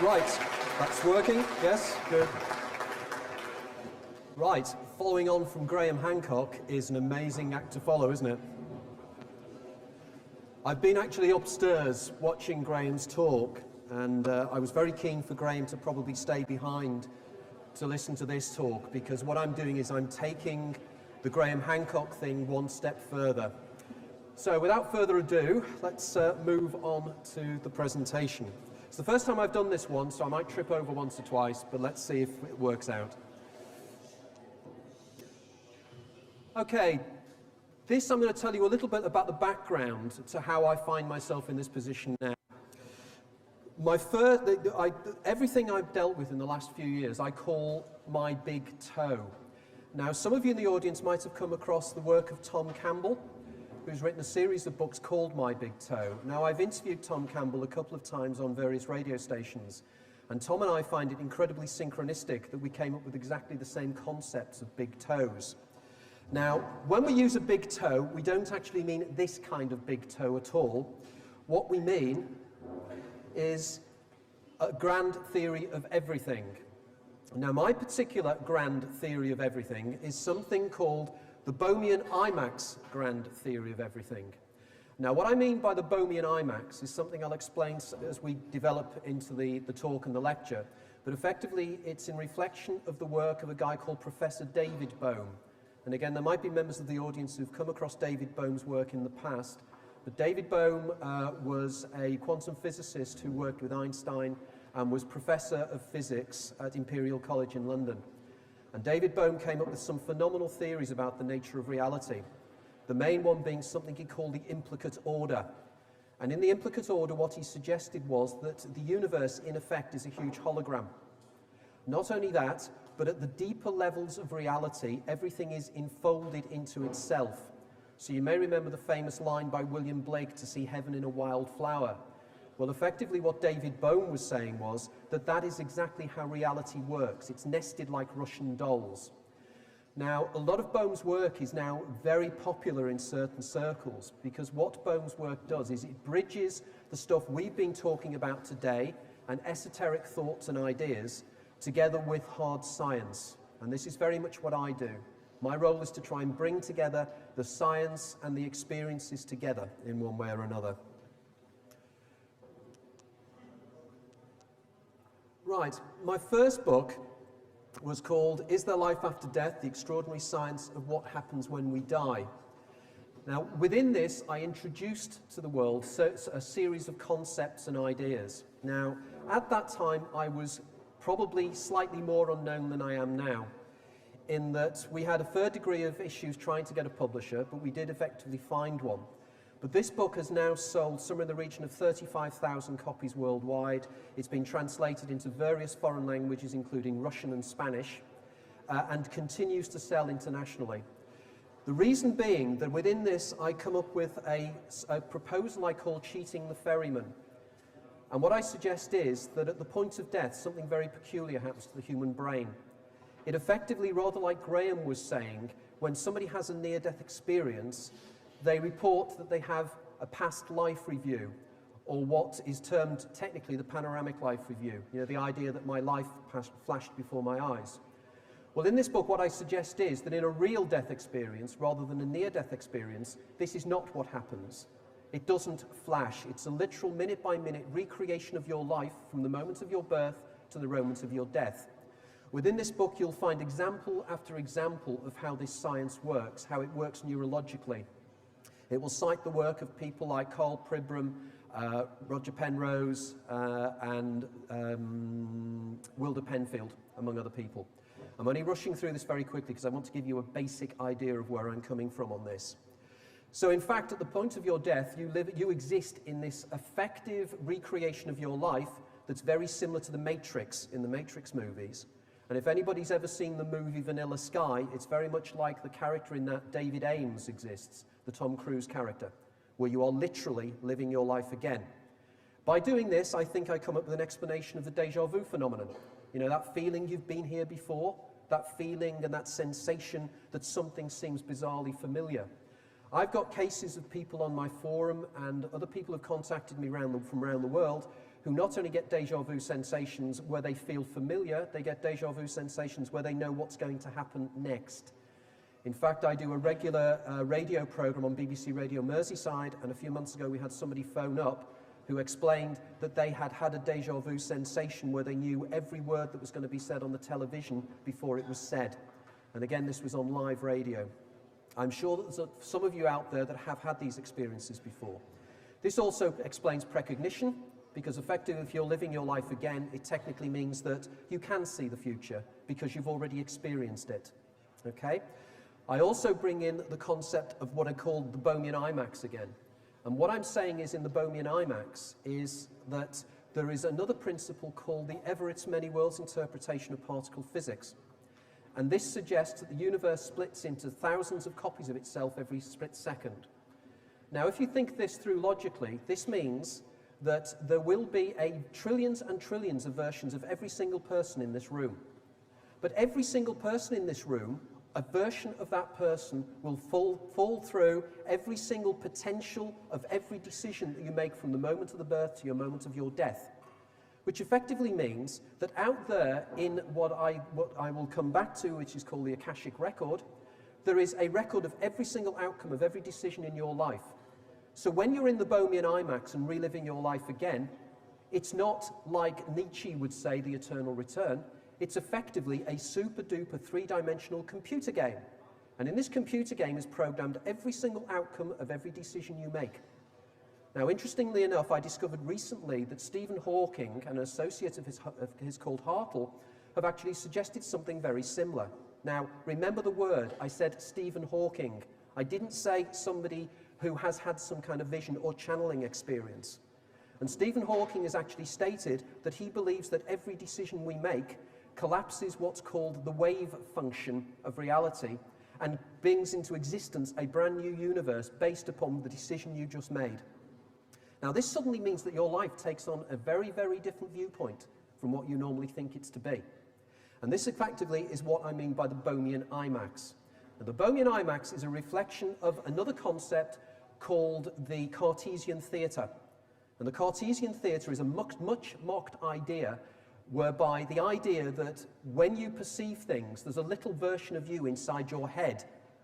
Right, that's working, yes, good. Right, following on from Graham Hancock is an amazing act to follow, isn't it? I've been actually upstairs watching Graham's talk, and I was very keen for Graham to probably stay behind to listen to this talk, because what I'm doing is I'm taking the Graham Hancock thing one step further. So without further ado, let's move on to the presentation. It's the first time I've done this one, so I might trip over once or twice, but let's see if it works out. Okay, this I'm going to tell you a little bit about the background to how I find myself in this position now. Everything I've dealt with in the last few years I call my big toe. Now, some of you in the audience might have come across the work of Tom Campbell, who's written a series of books called My Big Toe. Now, I've interviewed Tom Campbell a couple of times on various radio stations, and Tom and I find it incredibly synchronistic that we came up with exactly the same concepts of big toes. Now, when we use a big toe, we don't actually mean this kind of big toe at all. What we mean is a grand theory of everything. Now, my particular grand theory of everything is something called the Bohmian-Imax grand theory of everything. Now, what I mean by the Bohmian-Imax is something I'll explain as we develop into the talk and the lecture, but effectively it's in reflection of the work of a guy called Professor David Bohm. And again, there might be members of the audience who've come across David Bohm's work in the past, but David Bohm was a quantum physicist who worked with Einstein and was Professor of Physics at Imperial College in London. And David Bohm came up with some phenomenal theories about the nature of reality, the main one being something he called the implicate order. And in the implicate order, what he suggested was that the universe, in effect, is a huge hologram. Not only that, but at the deeper levels of reality, everything is enfolded into itself. So you may remember the famous line by William Blake, to see heaven in a wild flower. Well, effectively what David Bohm was saying was that that is exactly how reality works. It's nested like Russian dolls. Now, a lot of Bohm's work is now very popular in certain circles, because what Bohm's work does is it bridges the stuff we've been talking about today and esoteric thoughts and ideas together with hard science. And this is very much what I do. My role is to try and bring together the science and the experiences together in one way or another. Right, my first book was called Is There Life After Death? The Extraordinary Science of What Happens When We Die. Now, within this, I introduced to the world a series of concepts and ideas. Now, at that time, I was probably slightly more unknown than I am now, in that we had a fair degree of issues trying to get a publisher, but we did effectively find one. But this book has now sold somewhere in the region of 35,000 copies worldwide. It's been translated into various foreign languages, including Russian and Spanish, and continues to sell internationally. The reason being that within this, I come up with a proposal I call cheating the ferryman. And what I suggest is that at the point of death, something very peculiar happens to the human brain. It effectively, rather like Graham was saying, when somebody has a near-death experience, they report that they have a past life review, or what is termed technically the panoramic life review. You know, the idea that my life flashed before my eyes. Well, in this book, what I suggest is that in a real death experience, rather than a near-death experience, this is not what happens. It doesn't flash. It's a literal minute-by-minute recreation of your life from the moment of your birth to the moment of your death. Within this book, you'll find example after example of how this science works, how it works neurologically. It will cite the work of people like Carl Pribram, Roger Penrose, and Wilder Penfield, among other people. I'm only rushing through this very quickly because I want to give you a basic idea of where I'm coming from on this. So in fact, at the point of your death, you exist in this effective recreation of your life that's very similar to the Matrix in the Matrix movies. And if anybody's ever seen the movie Vanilla Sky, it's very much like the character in that David Ames exists, the Tom Cruise character, where you are literally living your life again. By doing this, I think I come up with an explanation of the déjà vu phenomenon. You know, that feeling you've been here before, that feeling and that sensation that something seems bizarrely familiar. I've got cases of people on my forum and other people have contacted me from around the world who not only get déjà vu sensations where they feel familiar, they get déjà vu sensations where they know what's going to happen next. In fact, I do a regular radio program on BBC Radio Merseyside, and a few months ago we had somebody phone up who explained that they had had a déjà vu sensation where they knew every word that was going to be said on the television before it was said. And again, this was on live radio. I'm sure that there's some of you out there that have had these experiences before. This also explains precognition, because effectively if you're living your life again, it technically means that you can see the future because you've already experienced it. Okay? I also bring in the concept of what I call the Bohmian IMAX again. And what I'm saying is in the Bohmian IMAX is that there is another principle called the Everett's many worlds interpretation of particle physics. And this suggests that the universe splits into thousands of copies of itself every split second. Now, if you think this through logically, this means that there will be trillions and trillions of versions of every single person in this room. But every single person in this room, a version of that person will fall through every single potential of every decision that you make from the moment of the birth to your moment of your death. Which effectively means that out there in what I will come back to, which is called the Akashic Record, there is a record of every single outcome of every decision in your life. So when you're in the Bohmian IMAX and reliving your life again, it's not like Nietzsche would say, the eternal return. It's effectively a super-duper three-dimensional computer game. And in this computer game is programmed every single outcome of every decision you make. Now, interestingly enough, I discovered recently that Stephen Hawking, an associate of his called Hartle, have actually suggested something very similar. Now, remember the word, I said Stephen Hawking. I didn't say somebody who has had some kind of vision or channeling experience. And Stephen Hawking has actually stated that he believes that every decision we make collapses what's called the wave function of reality and brings into existence a brand new universe based upon the decision you just made. Now, this suddenly means that your life takes on a very, very different viewpoint from what you normally think it's to be. And this effectively is what I mean by the Bohmian IMAX. Now, the Bohmian IMAX is a reflection of another concept called the Cartesian theatre. And the Cartesian theatre is a much mocked idea whereby the idea that when you perceive things, there's a little version of you inside your head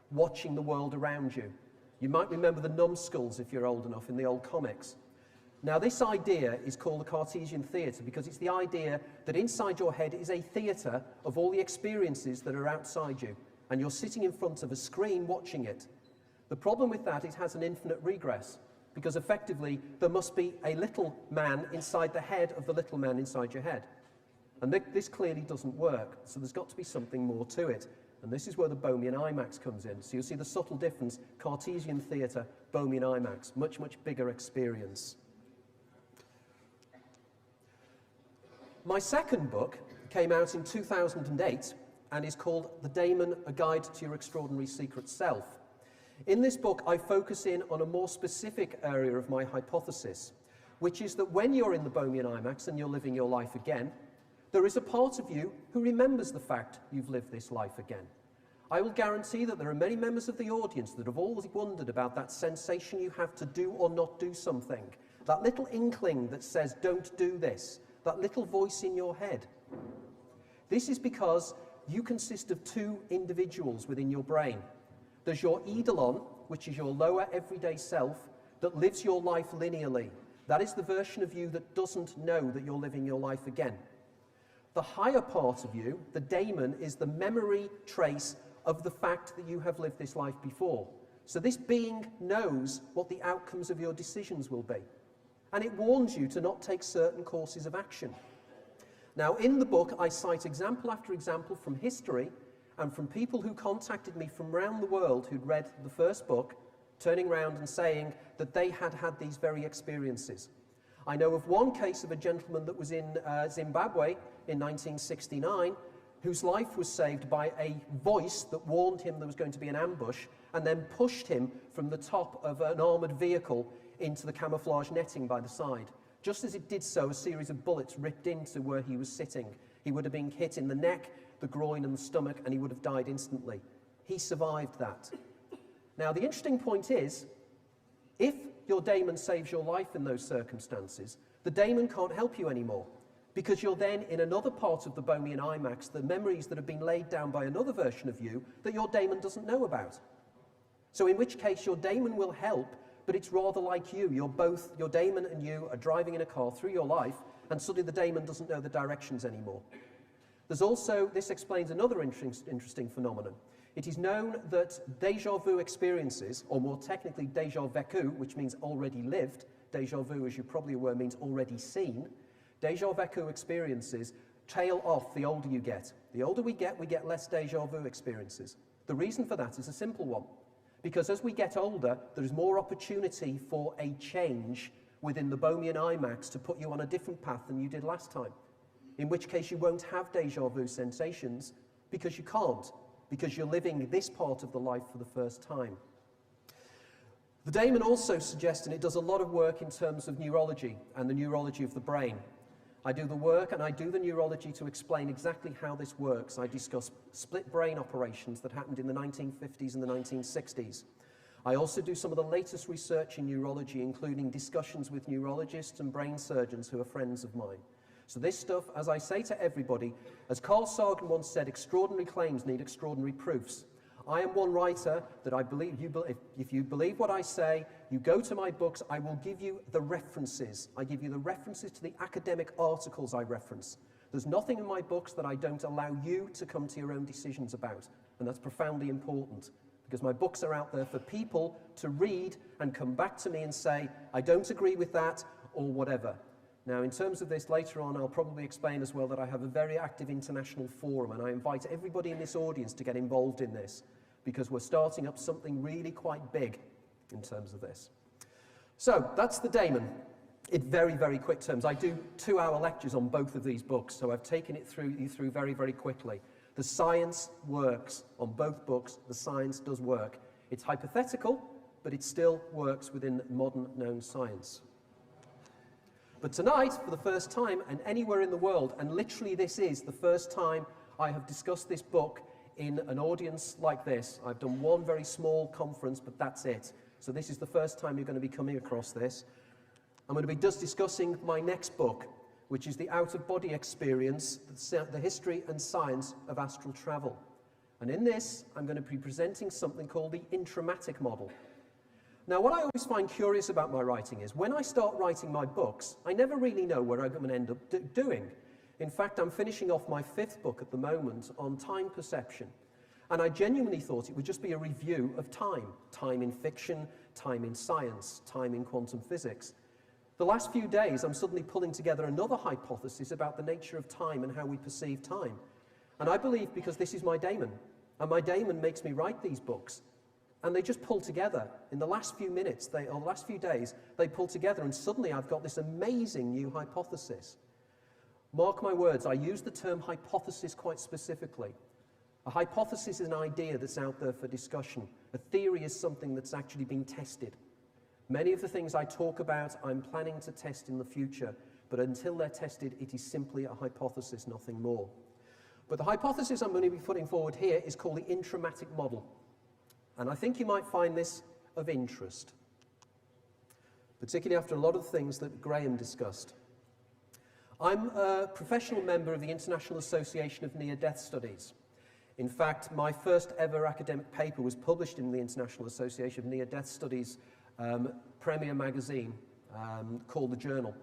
watching the world around you. You might remember the numbskulls if you're old enough in the old comics. Now, this idea is called the Cartesian theatre because it's the idea that inside your head is a theatre of all the experiences that are outside you, and you're sitting in front of a screen watching it. The problem with that, it has an infinite regress, because effectively there must be a little man inside the head of the little man inside your head. And this clearly doesn't work, so there's got to be something more to it. And this is where the Bohmian IMAX comes in. So you'll see the subtle difference, Cartesian theatre, Bohmian IMAX, much bigger experience. My second book came out in 2008 and is called The Daemon, A Guide to Your Extraordinary Secret Self. In this book, I focus in on a more specific area of my hypothesis, which is that when you're in the Bohmian IMAX and you're living your life again, there is a part of you who remembers the fact you've lived this life again. I will guarantee that there are many members of the audience that have always wondered about that sensation you have to do or not do something, that little inkling that says, don't do this, that little voice in your head. This is because you consist of two individuals within your brain. There's your eidolon, which is your lower everyday self, that lives your life linearly. That is the version of you that doesn't know that you're living your life again. The higher part of you, the daemon, is the memory trace of the fact that you have lived this life before. So this being knows what the outcomes of your decisions will be. And it warns you to not take certain courses of action. Now, in the book, I cite example after example from history and from people who contacted me from around the world who'd read the first book, turning around and saying that they had had these very experiences. I know of one case of a gentleman that was in Zimbabwe in 1969, whose life was saved by a voice that warned him there was going to be an ambush and then pushed him from the top of an armoured vehicle into the camouflage netting by the side. Just as it did so, a series of bullets ripped into where he was sitting. He would have been hit in the neck, the groin and the stomach, and he would have died instantly. He survived that. Now, the interesting point is, if your daemon saves your life in those circumstances, the daemon can't help you anymore, because you're then in another part of the Bohemian IMAX, the memories that have been laid down by another version of you that your daemon doesn't know about. So in which case your daemon will help, but it's rather like you. Your daemon and you are driving in a car through your life, and suddenly the daemon doesn't know the directions anymore. There's also, this explains another interesting phenomenon. It is known that déjà vu experiences, or more technically déjà vécu, which means already lived, déjà vu, as you're probably aware, means already seen. Déjà vécu experiences tail off the older you get. The older we get less déjà vu experiences. The reason for that is a simple one. Because as we get older, there is more opportunity for a change within the Bohemian IMAX to put you on a different path than you did last time. In which case you won't have déjà vu sensations because you can't, because you're living this part of the life for the first time. The daemon also suggests, and it does a lot of work in terms of neurology and the neurology of the brain. I do the work and I do the neurology to explain exactly how this works. I discuss split brain operations that happened in the 1950s and the 1960s. I also do some of the latest research in neurology, including discussions with neurologists and brain surgeons who are friends of mine. So this stuff, as I say to everybody, as Carl Sagan once said, extraordinary claims need extraordinary proofs. I am one writer that I believe, if you believe what I say, you go to my books, I will give you the references. I give you the references to the academic articles I reference. There's nothing in my books that I don't allow you to come to your own decisions about, and that's profoundly important, because my books are out there for people to read and come back to me and say, I don't agree with that, or whatever. Now, in terms of this, later on, I'll probably explain as well that I have a very active international forum, and I invite everybody in this audience to get involved in this, because we're starting up something really quite big in terms of this. So, that's the daemon in very, very quick terms. I do 2-hour lectures on both of these books, so I've taken it through very, very quickly. The science works on both books. The science does work. It's hypothetical, but it still works within modern known science. But tonight, for the first time, and anywhere in the world, and literally this is the first time I have discussed this book in an audience like this. I've done one very small conference, but that's it. So this is the first time you're going to be coming across this. I'm going to be just discussing my next book, which is the out-of-body experience, the history and science of astral travel. And in this, I'm going to be presenting something called the intramatic model. Now, what I always find curious about my writing is, when I start writing my books, I never really know where I'm going to end up doing. In fact, I'm finishing off my 5th book at the moment on time perception. And I genuinely thought it would just be a review of time. Time in fiction, time in science, time in quantum physics. The last few days, I'm suddenly pulling together another hypothesis about the nature of time and how we perceive time. And I believe because this is my daemon, and my daemon makes me write these books, and they just pull together. In the last few minutes, or the last few days, they pull together, and suddenly I've got this amazing new hypothesis. Mark my words, I use the term hypothesis quite specifically. A hypothesis is an idea that's out there for discussion. A theory is something that's actually been tested. Many of the things I talk about, I'm planning to test in the future, but until they're tested, it is simply a hypothesis, nothing more. But the hypothesis I'm going to be putting forward here is called the intramatic model. And I think you might find this of interest, particularly after a lot of things that Graham discussed. I'm a professional member of the International Association of Near-Death Studies. In fact, my first ever academic paper was published in the International Association of Near-Death Studies premier magazine called The Journal.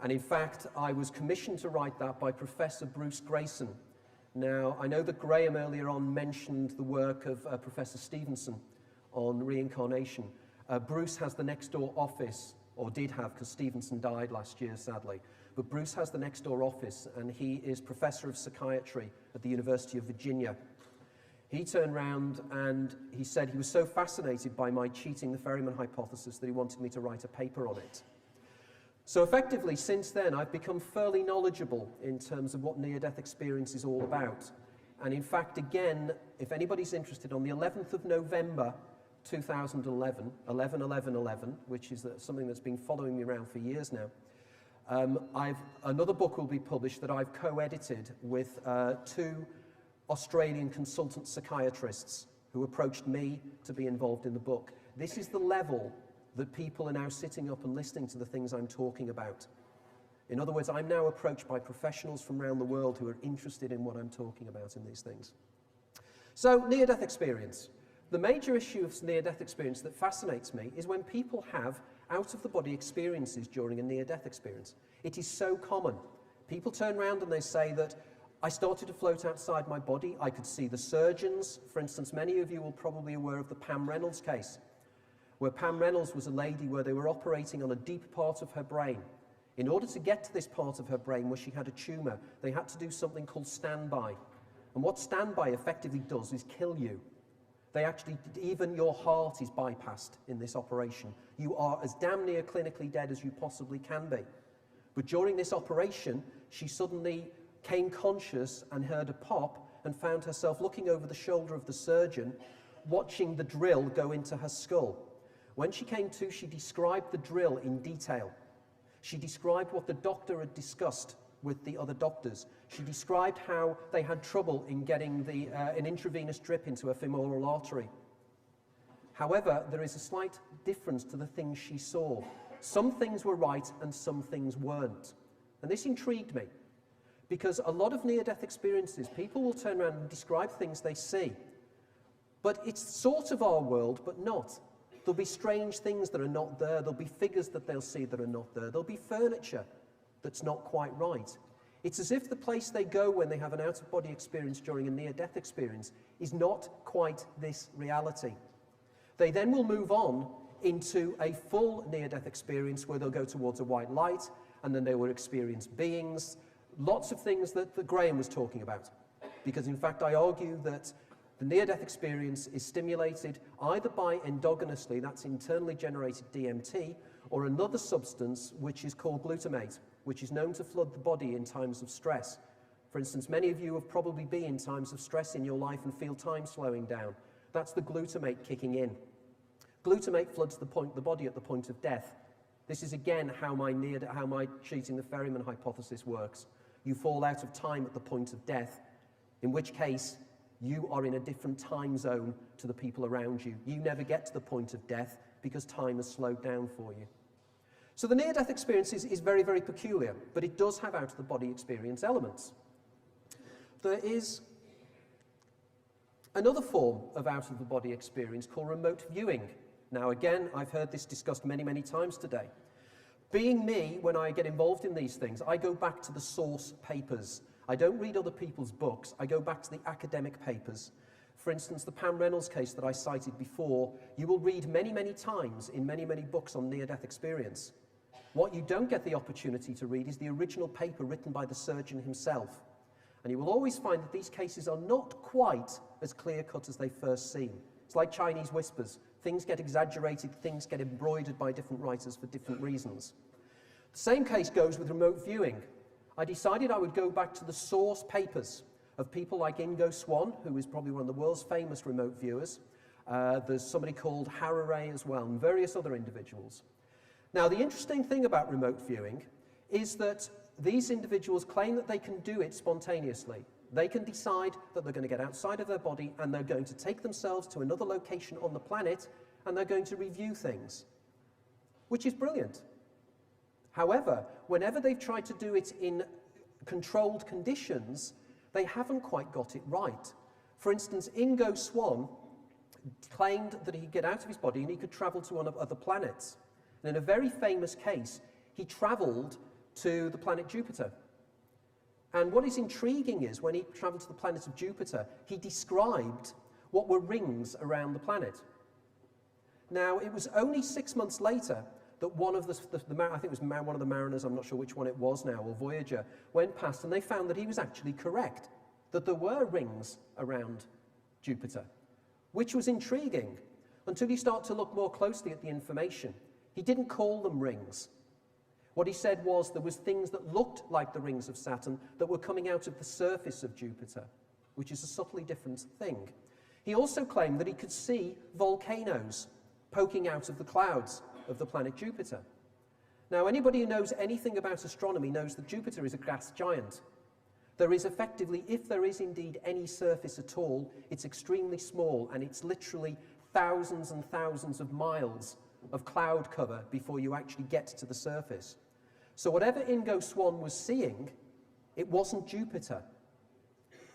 And in fact, I was commissioned to write that by Professor Bruce Grayson. Now, I know that Graham earlier on mentioned the work of Professor Stevenson on reincarnation. Bruce has the next door office, or did have, because Stevenson died last year, sadly. But Bruce has the next door office, and he is Professor of Psychiatry at the University of Virginia. He turned around and he said he was so fascinated by my cheating the ferryman hypothesis that he wanted me to write a paper on it. So effectively, since then, I've become fairly knowledgeable in terms of what near-death experience is all about. And in fact, again, if anybody's interested, on the 11th of November 2011, 11/11/11, which is something that's been following me around for years now, another book will be published that I've co-edited with 2 Australian consultant psychiatrists who approached me to be involved in the book. This is the level that people are now sitting up and listening to the things I'm talking about. In other words, I'm now approached by professionals from around the world who are interested in what I'm talking about in these things. So, near-death experience. The major issue of near-death experience that fascinates me is when people have out-of-the-body experiences during a near-death experience. It is so common. People turn around and they say that, I started to float outside my body, I could see the surgeons. For instance, many of you will probably be aware of the Pam Reynolds case, where Pam Reynolds was a lady where they were operating on a deep part of her brain. In order to get to this part of her brain where she had a tumour, they had to do something called standby. And what standby effectively does is kill you. They actually, even your heart is bypassed in this operation. You are as damn near clinically dead as you possibly can be. But during this operation, she suddenly came conscious and heard a pop and found herself looking over the shoulder of the surgeon, watching the drill go into her skull. When she came to, she described the drill in detail. She described what the doctor had discussed with the other doctors. She described how they had trouble in getting an intravenous drip into a femoral artery. However, there is a slight difference to the things she saw. Some things were right and some things weren't. And this intrigued me, because a lot of near-death experiences, people will turn around and describe things they see. But it's sort of our world, but not. There'll be strange things that are not there. There'll be figures that they'll see that are not there. There'll be furniture that's not quite right. It's as if the place they go when they have an out-of-body experience during a near-death experience is not quite this reality. They then will move on into a full near-death experience where they'll go towards a white light, and then they will experience beings, lots of things that Graham was talking about. Because in fact, I argue that the near-death experience is stimulated either by endogenously, that's internally generated DMT, or another substance which is called glutamate, which is known to flood the body in times of stress. For instance, many of you have probably been in times of stress in your life and feel time slowing down. That's the glutamate kicking in. Glutamate floods the body at the point of death. This is again how my cheating the ferryman hypothesis works. You fall out of time at the point of death, in which case you are in a different time zone to the people around you. You never get to the point of death because time has slowed down for you. So the near-death experience is very, very peculiar, but it does have out-of-the-body experience elements. There is another form of out-of-the-body experience called remote viewing. Now again, I've heard this discussed many, many times today. Being me, when I get involved in these things, I go back to the source papers. I don't read other people's books, I go back to the academic papers. For instance, the Pam Reynolds case that I cited before, you will read many, many times in many, many books on near-death experience. What you don't get the opportunity to read is the original paper written by the surgeon himself. And you will always find that these cases are not quite as clear-cut as they first seem. It's like Chinese whispers. Things get exaggerated, things get embroidered by different writers for different reasons. The same case goes with remote viewing. I decided I would go back to the source papers of people like Ingo Swann, who is probably one of the world's famous remote viewers. There's somebody called Harare as well, and various other individuals. Now, the interesting thing about remote viewing is that these individuals claim that they can do it spontaneously. They can decide that they're going to get outside of their body and they're going to take themselves to another location on the planet and they're going to review things, which is brilliant. However, whenever they've tried to do it in controlled conditions, they haven't quite got it right. For instance, Ingo Swann claimed that he could get out of his body and he could travel to other planets. And in a very famous case, he traveled to the planet Jupiter. And what is intriguing is when he traveled to the planet of Jupiter, he described what were rings around the planet. Now, it was only 6 months later that one of I think it was one of the mariners, I'm not sure which one it was now, or Voyager, went past and they found that he was actually correct, that there were rings around Jupiter, which was intriguing until you start to look more closely at the information. He didn't call them rings. What he said was there was things that looked like the rings of Saturn that were coming out of the surface of Jupiter, which is a subtly different thing. He also claimed that he could see volcanoes poking out of the clouds of the planet Jupiter. Now, anybody who knows anything about astronomy knows that Jupiter is a gas giant. There is effectively, if there is indeed any surface at all, it's extremely small, and it's literally thousands and thousands of miles of cloud cover before you actually get to the surface. So whatever Ingo Swann was seeing, it wasn't Jupiter.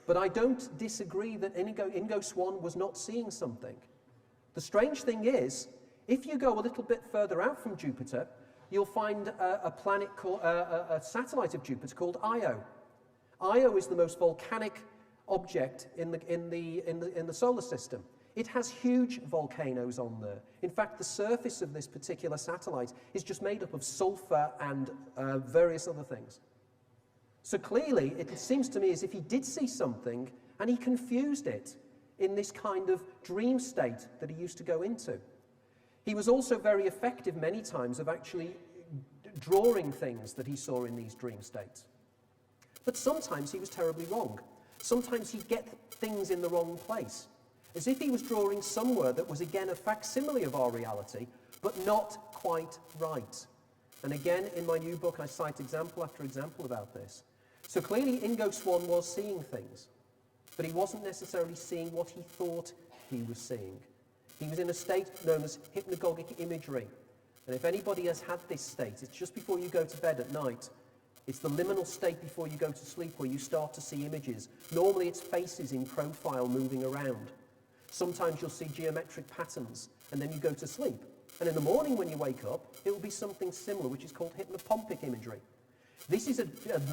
But I don't disagree that Ingo Swann was not seeing something. The strange thing is, if you go a little bit further out from Jupiter, you'll find a satellite of Jupiter called Io. Io is the most volcanic object in the solar system. It has huge volcanoes on there. In fact, the surface of this particular satellite is just made up of sulfur and various other things. So clearly, it seems to me as if he did see something and he confused it in this kind of dream state that he used to go into. He was also very effective many times of actually drawing things that he saw in these dream states. But sometimes he was terribly wrong. Sometimes he'd get things in the wrong place, as if he was drawing somewhere that was again a facsimile of our reality, but not quite right. And again, in my new book, I cite example after example about this. So clearly Ingo Swann was seeing things, but he wasn't necessarily seeing what he thought he was seeing. He was in a state known as hypnagogic imagery. And if anybody has had this state, it's just before you go to bed at night. It's the liminal state before you go to sleep where you start to see images. Normally it's faces in profile moving around. Sometimes you'll see geometric patterns, and then you go to sleep. And in the morning when you wake up, it will be something similar, which is called hypnopompic imagery. This is a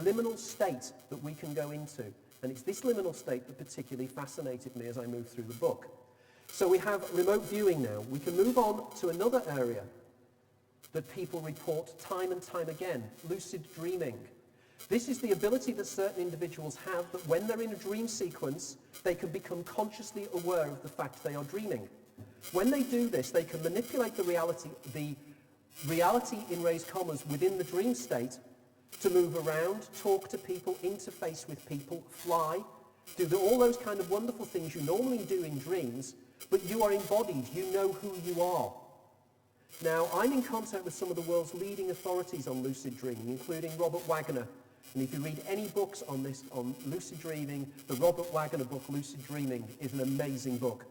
liminal state that we can go into, and it's this liminal state that particularly fascinated me as I moved through the book. So we have remote viewing now. We can move on to another area that people report time and time again, lucid dreaming. This is the ability that certain individuals have that when they're in a dream sequence, they can become consciously aware of the fact they are dreaming. When they do this, they can manipulate the reality in raised commas within the dream state to move around, talk to people, interface with people, fly, do all those kind of wonderful things you normally do in dreams, but you are embodied, you know who you are. Now, I'm in contact with some of the world's leading authorities on lucid dreaming, including Robert Waggoner. And if you read any books on this, on lucid dreaming, the Robert Waggoner book, Lucid Dreaming, is an amazing book.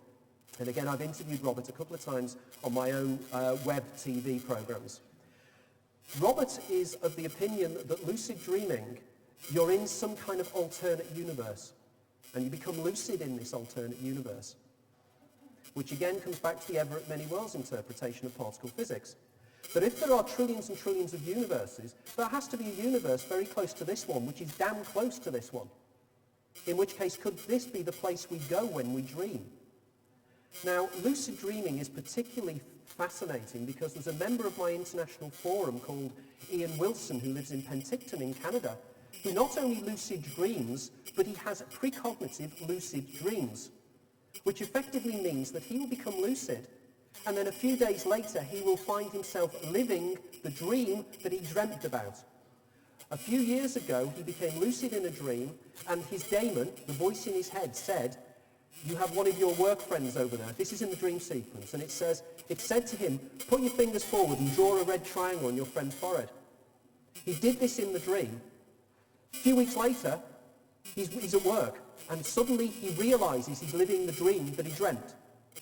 And again, I've interviewed Robert a couple of times on my own web TV programs. Robert is of the opinion that lucid dreaming, you're in some kind of alternate universe, and you become lucid in this alternate universe, which again comes back to the Everett Many Worlds interpretation of particle physics. That if there are trillions and trillions of universes, there has to be a universe very close to this one, which is damn close to this one. In which case, could this be the place we go when we dream? Now, lucid dreaming is particularly fascinating because there's a member of my international forum called Ian Wilson, who lives in Penticton in Canada, who not only lucid dreams, but he has precognitive lucid dreams, which effectively means that he will become lucid, and then a few days later he will find himself living the dream that he dreamt about. A few years ago he became lucid in a dream, and his daemon, the voice in his head, said, "You have one of your work friends over there." This is in the dream sequence, and it said to him, "Put your fingers forward and draw a red triangle on your friend's forehead." He did this in the dream. A few weeks later, he's at work, and suddenly he realizes he's living the dream that he dreamt.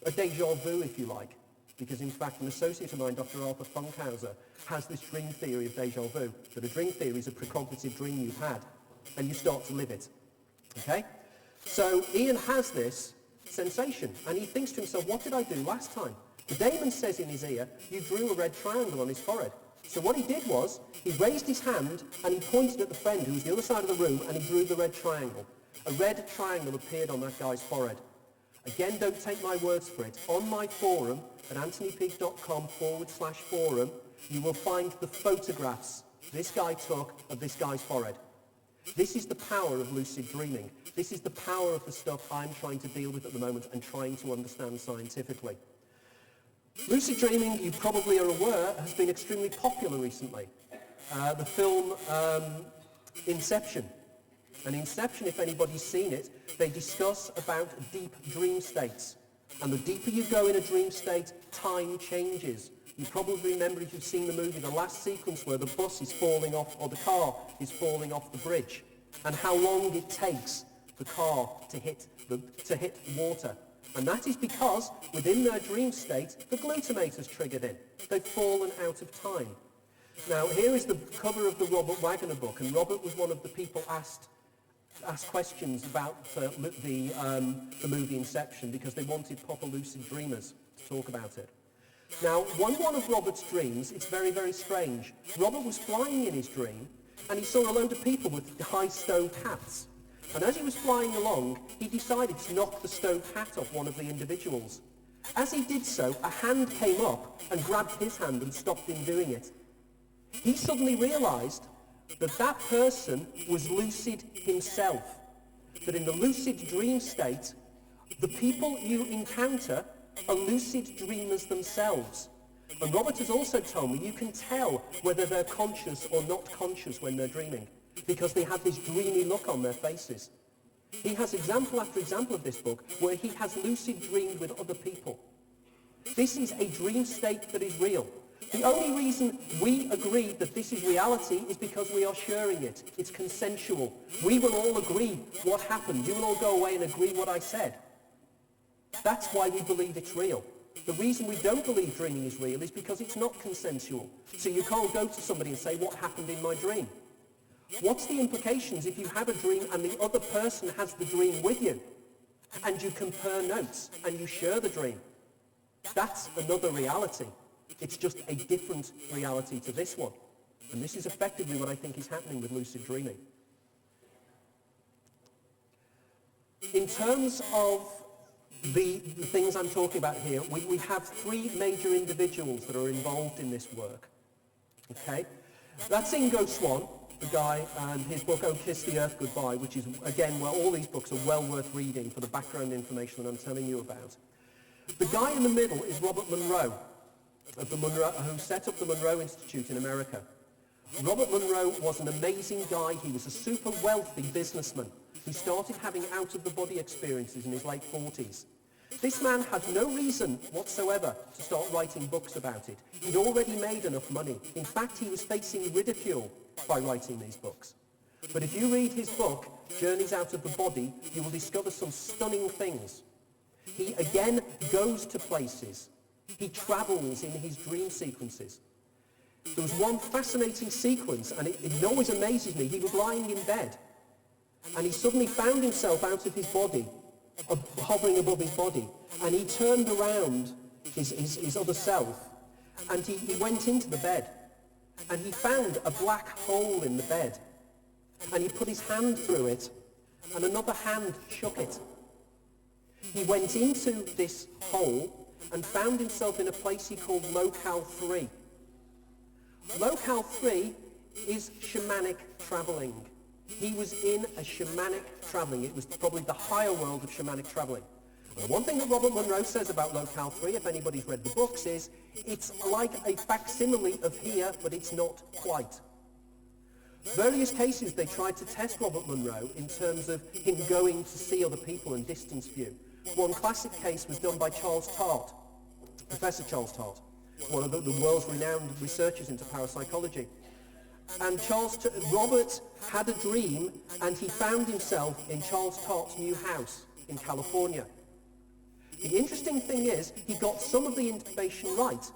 A déjà vu, if you like, because in fact an associate of mine, Dr. Arthur Funkhauser, has this dream theory of déjà vu, that a dream theory is a precognitive dream you've had, and you start to live it. Okay? So Ian has this sensation, and he thinks to himself, what did I do last time? The daemon says in his ear, you drew a red triangle on his forehead. So what he did was, he raised his hand, and he pointed at the friend who was the other side of the room, and he drew the red triangle. A red triangle appeared on that guy's forehead. Again, don't take my words for it. On my forum, at anthonypeake.com/forum, you will find the photographs this guy took of this guy's forehead. This is the power of lucid dreaming. This is the power of the stuff I'm trying to deal with at the moment and trying to understand scientifically. Lucid dreaming, you probably are aware, has been extremely popular recently. The film Inception. And Inception, if anybody's seen it, they discuss about deep dream states. And the deeper you go in a dream state, time changes. You probably remember, if you've seen the movie, the last sequence where the bus is falling off, or the car is falling off the bridge. and how long it takes the car to hit water. And that is because within their dream state, the glutamate has triggered in. They've fallen out of time. Now, here is the cover of the Robert Wagner book, and Robert was one of the people asked questions about the movie Inception because they wanted proper lucid dreamers to talk about it. Now, one of Robert's dreams, it's very, very strange. Robert was flying in his dream, and he saw a load of people with high stoved hats. And as he was flying along, he decided to knock the stoved hat off one of the individuals. As he did so, a hand came up and grabbed his hand and stopped him doing it. He suddenly realized that that person was lucid himself. That in the lucid dream state, the people you encounter are lucid dreamers themselves. And Robert has also told me you can tell whether they're conscious or not conscious when they're dreaming, because they have this dreamy look on their faces. He has example after example of this book where he has lucid dreamed with other people. This is a dream state that is real. The only reason we agree that this is reality is because we are sharing it. It's consensual. We will all agree what happened. You will all go away and agree what I said. That's why we believe it's real. The reason we don't believe dreaming is real is because it's not consensual. So you can't go to somebody and say, what happened in my dream? What's the implications if you have a dream and the other person has the dream with you, and you compare notes and you share the dream? That's another reality. It's just a different reality to this one. And this is effectively what I think is happening with lucid dreaming. In terms of the things I'm talking about here, we have three major individuals that are involved in this work. Okay? That's Ingo Swann, the guy, and his book, Oh, Kiss the Earth Goodbye, which is, again, well, all these books are well worth reading for the background information that I'm telling you about. The guy in the middle is Robert Monroe, who set up the Monroe Institute in America. Robert Monroe was an amazing guy. He was a super wealthy businessman who started having out-of-the-body experiences in his late 40s. This man had no reason whatsoever to start writing books about it. He'd already made enough money. In fact, he was facing ridicule by writing these books. But if you read his book, Journeys Out of the Body, you will discover some stunning things. He again goes to places. He travels in his dream sequences. There was one fascinating sequence, and it always amazes me. He was lying in bed, and he suddenly found himself out of his body, hovering above his body, and he turned around his other self, and he went into the bed, and he found a black hole in the bed, and he put his hand through it, and another hand shook it. He went into this hole and found himself in a place he called Locale 3. Locale 3 is shamanic traveling. He was in a shamanic traveling. It was probably the higher world of shamanic traveling. And the one thing that Robert Monroe says about Locale 3, if anybody's read the books, is it's like a facsimile of here, but it's not quite. Various cases they tried to test Robert Monroe in terms of him going to see other people in distance view. One classic case was done by Charles Tart, Professor Charles Tart, one of the world's renowned researchers into parapsychology. And Robert had a dream, and he found himself in Charles Tart's new house in California. The interesting thing is, he got some of the information right,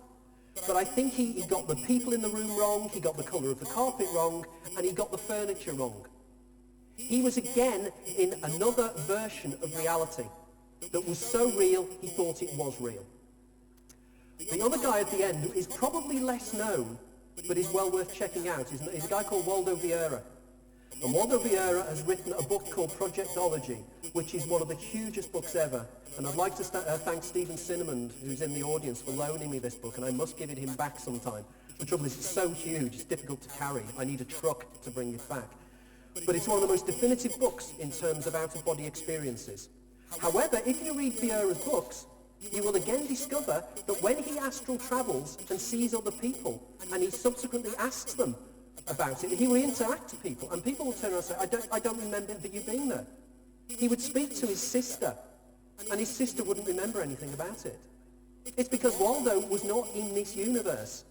but I think he got the people in the room wrong, he got the colour of the carpet wrong, and he got the furniture wrong. He was again in another version of reality that was so real, he thought it was real. The other guy at the end, who is probably less known, but is well worth checking out, is a guy called Waldo Vieira. And Waldo Vieira has written a book called Projectology, which is one of the hugest books ever. And I'd like to thank Stephen Cinnamon, who's in the audience, for loaning me this book, and I must give it him back sometime. The trouble is, it's so huge, it's difficult to carry. I need a truck to bring it back. But it's one of the most definitive books in terms of out-of-body experiences. However, if you read Vieira's books, you will again discover that when he astral travels and sees other people, and he subsequently asks them about it, he will interact to people, and people will turn around and say, I don't remember you being there. He would speak to his sister, and his sister wouldn't remember anything about it. It's because Waldo was not in this universe.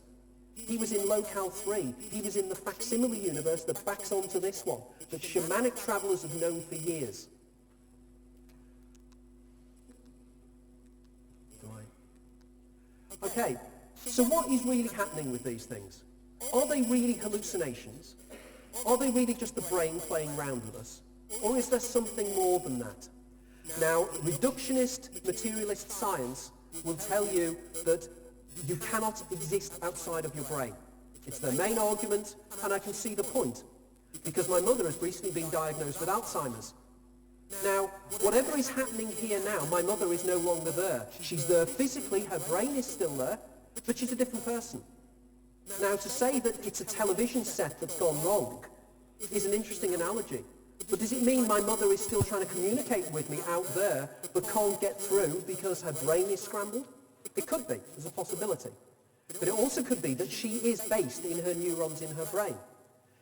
He was in Locale 3. He was in the facsimile universe that backs onto this one, that shamanic travelers have known for years. Okay, so what is really happening with these things? Are they really hallucinations? Are they really just the brain playing around with us? Or is there something more than that? Now, reductionist, materialist science will tell you that you cannot exist outside of your brain. It's their main argument, and I can see the point, because my mother has recently been diagnosed with Alzheimer's. Now, whatever is happening here now, my mother is no longer there. She's there physically, her brain is still there, but she's a different person. Now, to say that it's a television set that's gone wrong is an interesting analogy. But does it mean my mother is still trying to communicate with me out there, but can't get through because her brain is scrambled? It could be. There's a possibility. But it also could be that she is based in her neurons in her brain.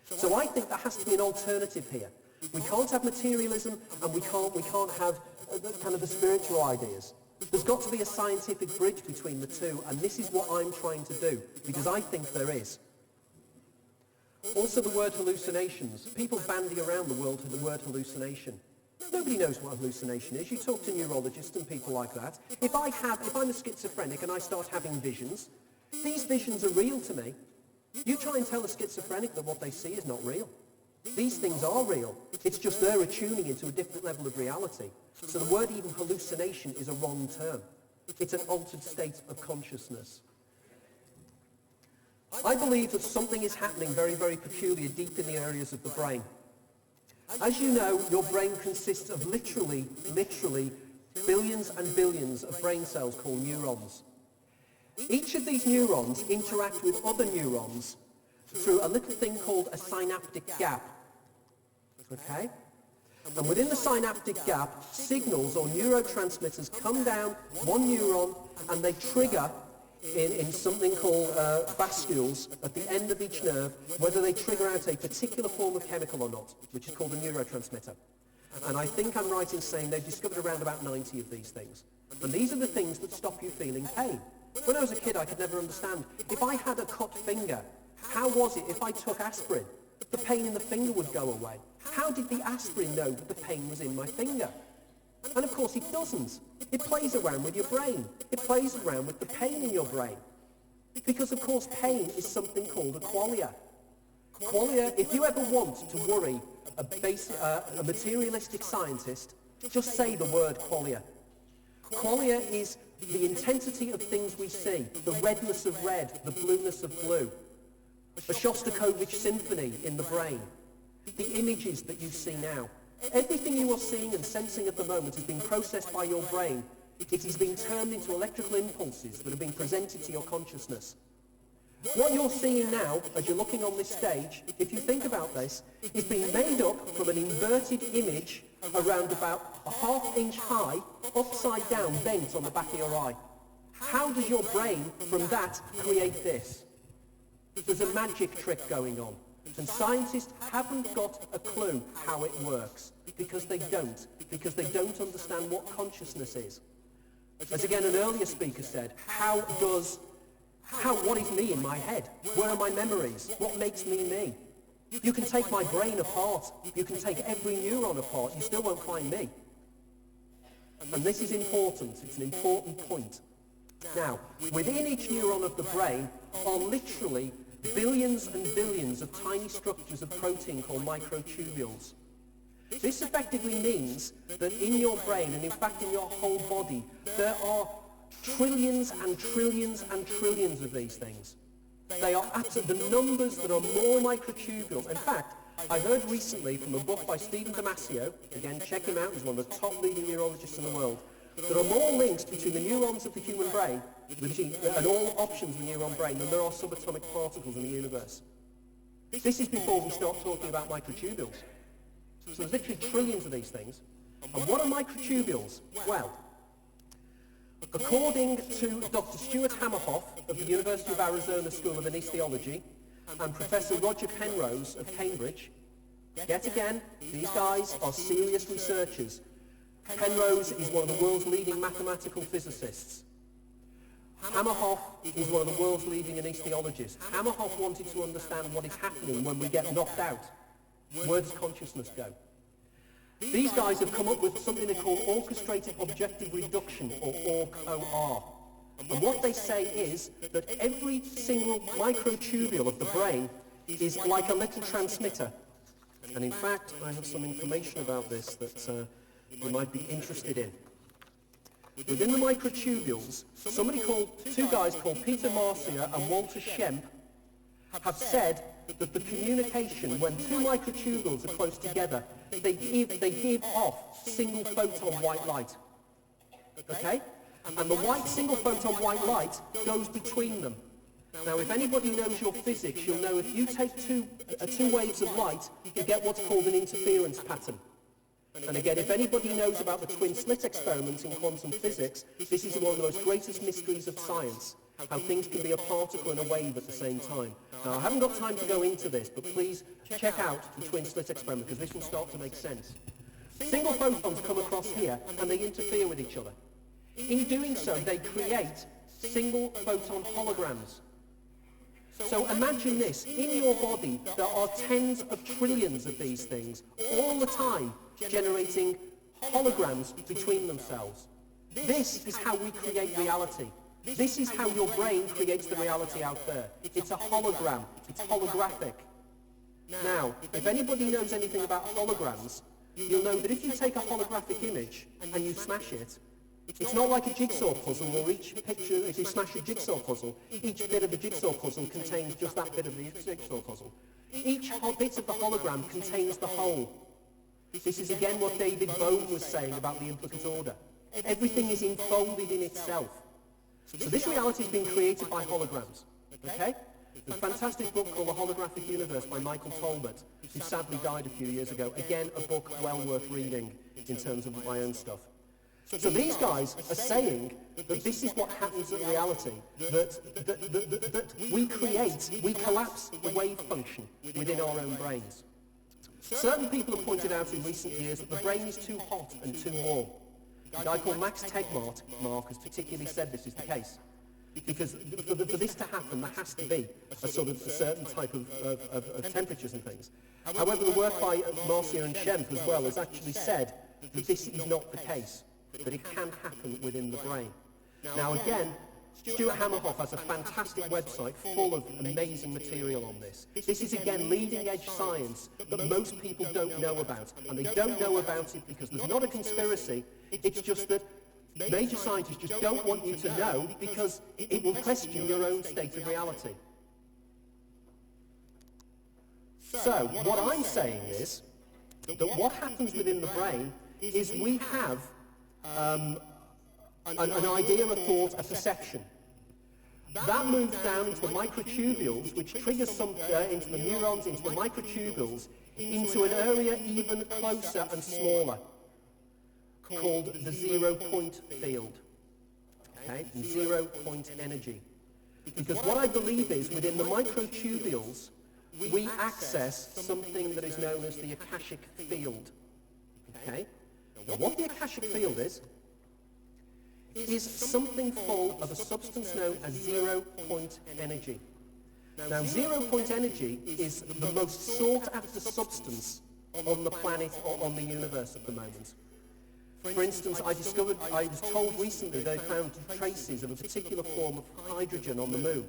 So I think there has to be an alternative here. We can't have materialism, and we can't have kind of the spiritual ideas. There's got to be a scientific bridge between the two, and this is what I'm trying to do, because I think there is. Also the word hallucinations. People bandy around the word hallucination. Nobody knows what a hallucination is. You talk to neurologists and people like that. If I'm a schizophrenic and I start having visions, these visions are real to me. You try and tell a schizophrenic that what they see is not real. These things are real. It's just they're attuning into a different level of reality. So the word even hallucination is a wrong term. It's an altered state of consciousness. I believe that something is happening very, very peculiar deep in the areas of the brain. As you know, your brain consists of literally billions and billions of brain cells called neurons. Each of these neurons interact with other neurons through a little thing called a synaptic gap. Okay? And within the synaptic gap, signals or neurotransmitters come down one neuron and they trigger in something called vascules at the end of each nerve, whether they trigger out a particular form of chemical or not, which is called a neurotransmitter. And I think I'm right in saying they've discovered around about 90 of these things. And these are the things that stop you feeling pain. When I was a kid, I could never understand. If I had a cut finger, how was it if I took aspirin? The pain in the finger would go away. How did the aspirin know that the pain was in my finger? And of course it doesn't. It plays around with your brain. It plays around with the pain in your brain. Because of course pain is something called a qualia. Qualia, if you ever want to worry a materialistic scientist, just say the word qualia. Qualia is the intensity of things we see, the redness of red, the blueness of blue, a Shostakovich symphony in the brain, the images that you see now. Everything you are seeing and sensing at the moment is being processed by your brain. It is being turned into electrical impulses that are being presented to your consciousness. What you're seeing now, as you're looking on this stage, if you think about this, is being made up from an inverted image around about a ½ inch high, upside down, bent on the back of your eye. How does your brain, from that, create this? There's a magic trick going on. And scientists haven't got a clue how it works, because they don't understand what consciousness is. As again an earlier speaker said, what is me in my head? Where are my memories? What makes me me? You can take my brain apart, you can take every neuron apart, you still won't find me. And this is important, it's an important point. Now, within each neuron of the brain are literally billions and billions of tiny structures of protein called microtubules. This effectively means that in your brain, and in fact in your whole body, there are trillions and trillions and trillions of these things. They are at the numbers that are more microtubules. In fact, I heard recently from a book by Stephen Damasio, again check him out, he's one of the top leading neurologists in the world, there are more links between the neurons of the human brain and all options of the neuron brain than there are subatomic particles in the universe. This is before we start talking about microtubules. So there's literally trillions of these things. And what are microtubules? Well, according to Dr. Stuart Hamerhoff of the University of Arizona School of Anesthesiology and Professor Roger Penrose of Cambridge, yet again, these guys are serious researchers. Penrose is one of the world's leading mathematical physicists. Hamerhoff is one of the world's leading anesthesiologists. Hamerhoff wanted to understand what is happening when we get knocked out. Where does consciousness go? These guys have come up with something they call orchestrated objective reduction, or ORCH-OR. And what they say is that every single microtubule of the brain is like a little transmitter. And in fact, I have some information about this that you might be interested in. Within the microtubules, two guys called Peter Marcia and Walter Schempp have said that the communication, when two microtubules are close together, they give off single photon white light. Okay? And the single photon white light goes between them. Now, if anybody knows your physics, you'll know if you take two waves of light, you get what's called an interference pattern. And again, if anybody knows about the twin slit experiment in quantum physics, this is one of the most greatest mysteries of science, how things can be a particle and a wave at the same time. Now, I haven't got time to go into this, but please check out the twin slit experiment, because this will start to make sense. Single photons come across here, and they interfere with each other. In doing so, they create single photon holograms. So imagine this, in your body there are tens of trillions of these things all the time generating holograms between themselves. This is how we create reality. This is how your brain creates the reality out there. It's a hologram, it's holographic. Now, if anybody knows anything about holograms, you'll know that if you take a holographic image and you smash it, it's not like a jigsaw puzzle where each picture, if you smash a jigsaw puzzle, each bit of the jigsaw puzzle contains just that bit of the jigsaw puzzle. Each bit of the hologram contains the whole. This is again what David Bohm was saying about the implicate order. Everything is enfolded in itself. So this reality has been created by holograms. Okay? There's a fantastic book called The Holographic Universe by Michael Talbot, who sadly died a few years ago. Again, a book well worth reading in terms of my own stuff. So these guys are saying that this is what happens in reality, that we collapse the wave function within our own brains. Certain people have pointed out in recent years that the brain is too hot and too warm. A guy called Max Tegmark has particularly said this is the case. Because for this to happen, there has to be a certain type of temperatures and things. However, the work by Marcia and Schempp as well has actually said that this is not the case, that it can happen within the brain. Now again, Stuart Hamerhoff has a fantastic website full of amazing material on this. This is again leading edge science that most people don't know about. And they don't know about it because there's not a conspiracy, it's just that major scientists just don't want you to know because it will question your own state of reality. So, what I'm saying is that what happens within the brain is we have an idea, a thought, a perception. That moves down into the microtubules, which triggers into the neurons, into the microtubules, into an area even closer and smaller, called the 0 point field. Okay, 0 point energy. Because what I believe is, within the microtubules, we access something that is known as the Akashic field. Okay? Now, what the Akashic field is something full of a substance known as 0 point energy. Now, 0 point energy is the most sought after substance on the planet or on the universe at the moment. For instance, I was told recently they found traces of a particular form of hydrogen on the moon.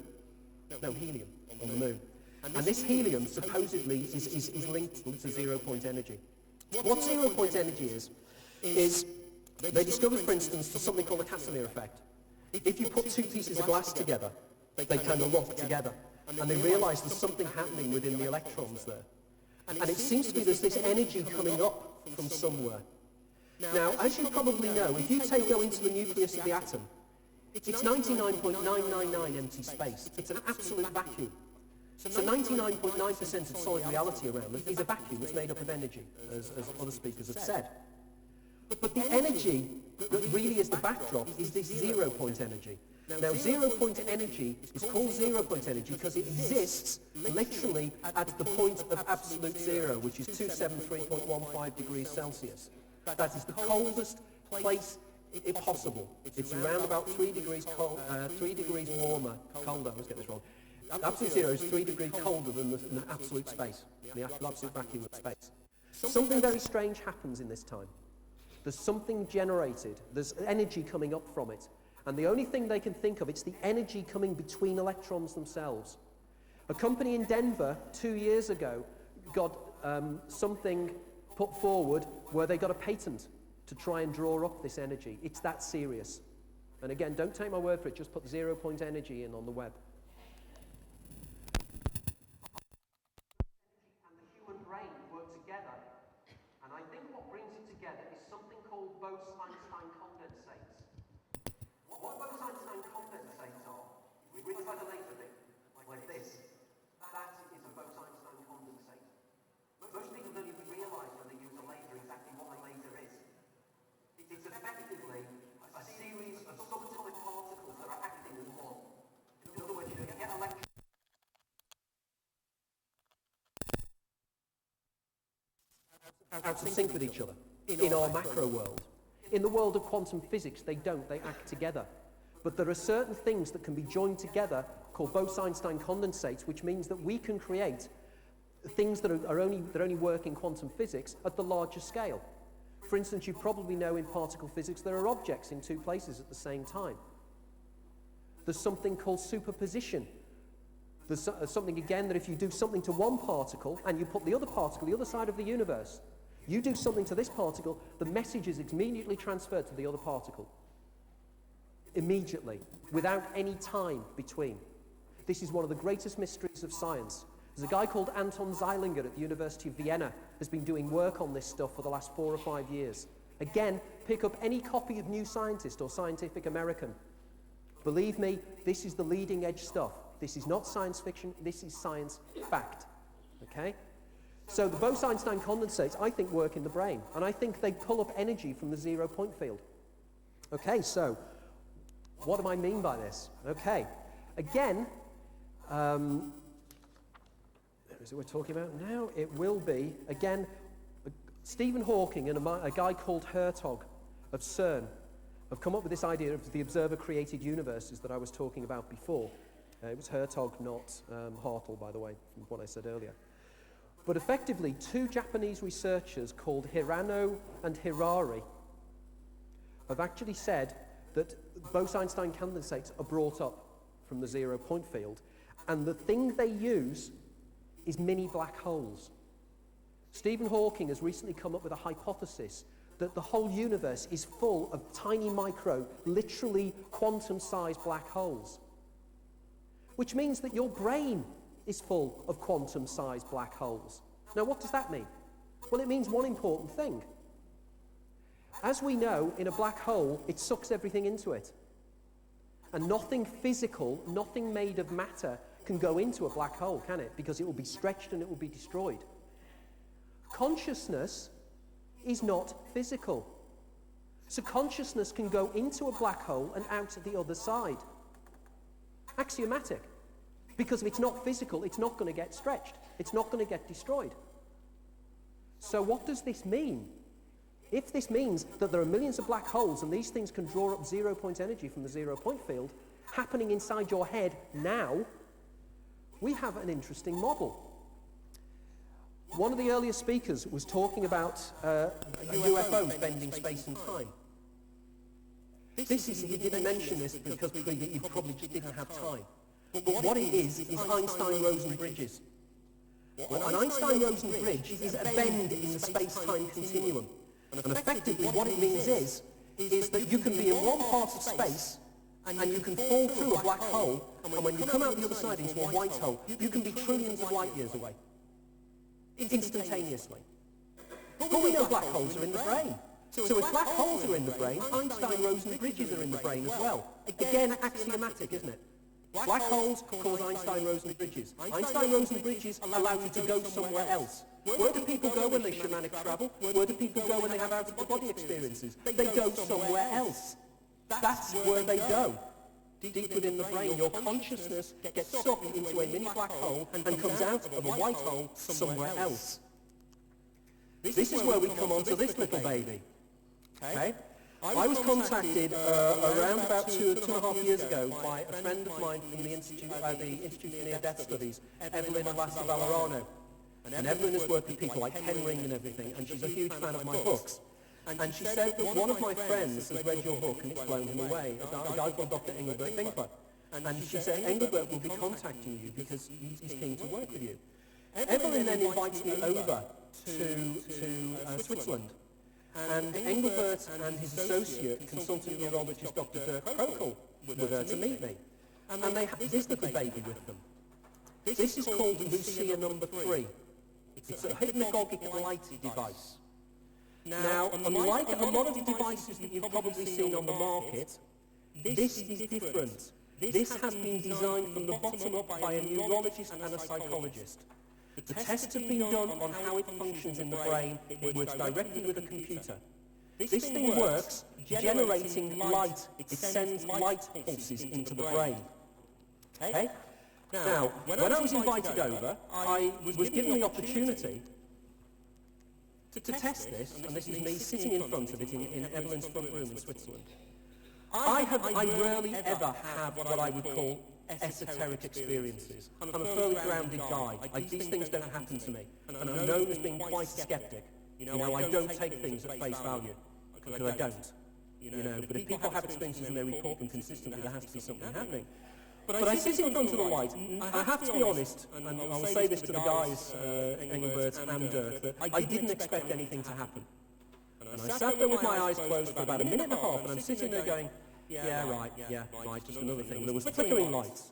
No, helium on the moon. And this helium supposedly is linked to 0 point energy. What 0 point energy is they discovered, for instance, something called the Casimir effect. If you put two pieces of glass together, they kind of lock together. And they realize there's something happening within the electrons there. And it seems to be there's this energy coming up from somewhere. Now, as you probably know, if you go into the nucleus of the atom, it's 99.999 empty space. It's an absolute vacuum. So 99.9% of solid reality around us is a vacuum that's made up of energy, as other speakers have said. But the energy that really is the backdrop is this 0 point energy. Now, 0 point energy is called 0 point energy because it exists literally at the point of absolute zero, which is 273.15 degrees Celsius. That is the coldest place Impossible. It's around about 3 degrees cold, 3 degrees warmer, colder, let's get this wrong. Absolute zero is 3 degrees colder than the absolute space, the absolute vacuum of space. Something very strange happens in this time. There's something generated, there's energy coming up from it, and the only thing they can think of, it's the energy coming between electrons themselves. A company in Denver 2 years ago got something put forward where they got a patent to try and draw up this energy. It's that serious. And again, don't take my word for it, just put 0 point energy in on the web. And the human brain work together, and I think what brings it together is something called BOSE-EINSTEIN condensates. What BOSE-EINSTEIN condensates are, we really like a laser beam, like this. That is a BOSE-EINSTEIN condensate. Most people don't even realise when they use a laser exactly what a laser is. It's effectively a series of subatomic particles that are acting as one. In other words, you get electrons out of sync with each other in our macro world. In the world of quantum physics, they don't, they act together. But there are certain things that can be joined together called Bose-Einstein condensates, which means that we can create things that only work in quantum physics at the larger scale. For instance, you probably know in particle physics there are objects in 2 places at the same time. There's something called superposition. There's something again that if you do something to one particle and you put the other particle the other side of the universe, you do something to this particle, the message is immediately transferred to the other particle. Immediately, without any time between. This is one of the greatest mysteries of science. There's a guy called Anton Zeilinger at the University of Vienna has been doing work on this stuff for the last 4 or 5 years. Again, pick up any copy of New Scientist or Scientific American. Believe me, this is the leading edge stuff. This is not science fiction, this is science fact. Okay? So the Bose-Einstein condensates, I think, work in the brain. And I think they pull up energy from the 0 point field. Okay, so what do I mean by this? Okay, again, is it we're talking about now? It will be, again, Stephen Hawking and a guy called Hertog of CERN have come up with this idea of the observer-created universes that I was talking about before. It was Hertog, not Hartle, by the way, from what I said earlier. But effectively, 2 Japanese researchers called Hirano and Hirari have actually said that Bose-Einstein condensates are brought up from the 0 point field, and the thing they use is mini black holes. Stephen Hawking has recently come up with a hypothesis that the whole universe is full of tiny micro, literally quantum-sized black holes. Which means that your brain is full of quantum-sized black holes. Now, what does that mean? Well, it means one important thing. As we know, in a black hole, it sucks everything into it. And nothing physical, nothing made of matter can go into a black hole, can it? Because it will be stretched and it will be destroyed. Consciousness is not physical. So consciousness can go into a black hole and out at the other side. Axiomatic. Because if it's not physical, it's not going to get stretched. It's not going to get destroyed. So what does this mean? If this means that there are millions of black holes and these things can draw up 0 point energy from the 0 point field happening inside your head now, we have an interesting model. One of the earlier speakers was talking about UFOs bending space and time. He didn't mention this because he probably just didn't have time. But what it is Einstein-Rosen bridges. Well, an Einstein-Rosen bridge is a bend in the space-time continuum. And effectively what it means is that you can be in one part of space and you can fall through a black hole, and when you come out the other side into a white hole, you can be trillions of light years away. Instantaneously. But we know black holes are in the brain. So if black holes are in the brain, Einstein-Rosen bridges are in the brain as well. Again, axiomatic, isn't it? Black holes cause Einstein-Rosen bridges. Einstein-Rosen bridges allow you to go somewhere else. Where do people go when they shamanic travel? Where do people go when they have out-of-the-body experiences? They go somewhere else. That's where they go. Deep within the brain, your consciousness gets sucked into a mini black hole and comes out of a white hole somewhere else. This is where we come onto this little baby. Okay? I was contacted around about two and a half years ago by a friend of mine from the Institute for Near-Death Studies, Evelyn Laszlo. And Evelyn has worked with people like Henring and everything, and she's a huge fan of my books. And she said that one of my friends has read your book and it's blown him away, a guy called Dr. Engelbert Winkler. And she said, Engelbert will be contacting you because he's keen to work with you. Evelyn then invites me over to Switzerland. And Engelbert and his associate, consultant neurologist Dr. Dirk Krokel, were there to meet me. And they had this little baby with them. This is called Lucid number 3. It's a hypnagogic light device. Now, unlike a lot of the devices that you've probably seen on the market, this is different. This has been designed from the bottom up by a neurologist and a psychologist. The tests have been done on how it functions in the brain. It works directly with a computer. This thing works generating light. It sends light pulses into the brain. Okay? Now, when I was invited over, I was given the opportunity to test this, and this is me sitting in front of it in Evelyn's front room in Switzerland. I rarely ever have what I would call esoteric experiences. I'm a fairly grounded guy. These things don't happen to me, and I'm known as being quite a skeptic. I don't take things at face value, because I don't. But if people have experiences and they report them consistently, there has to be something happening. But I sit in front of the light, and I have to be honest, and I will say this to the guys, Engelbert and Dirk, that I didn't expect anything to happen. And I sat there with my eyes closed for about a minute and a half, and I'm sitting there going, yeah, right, just another thing. There was flickering lights,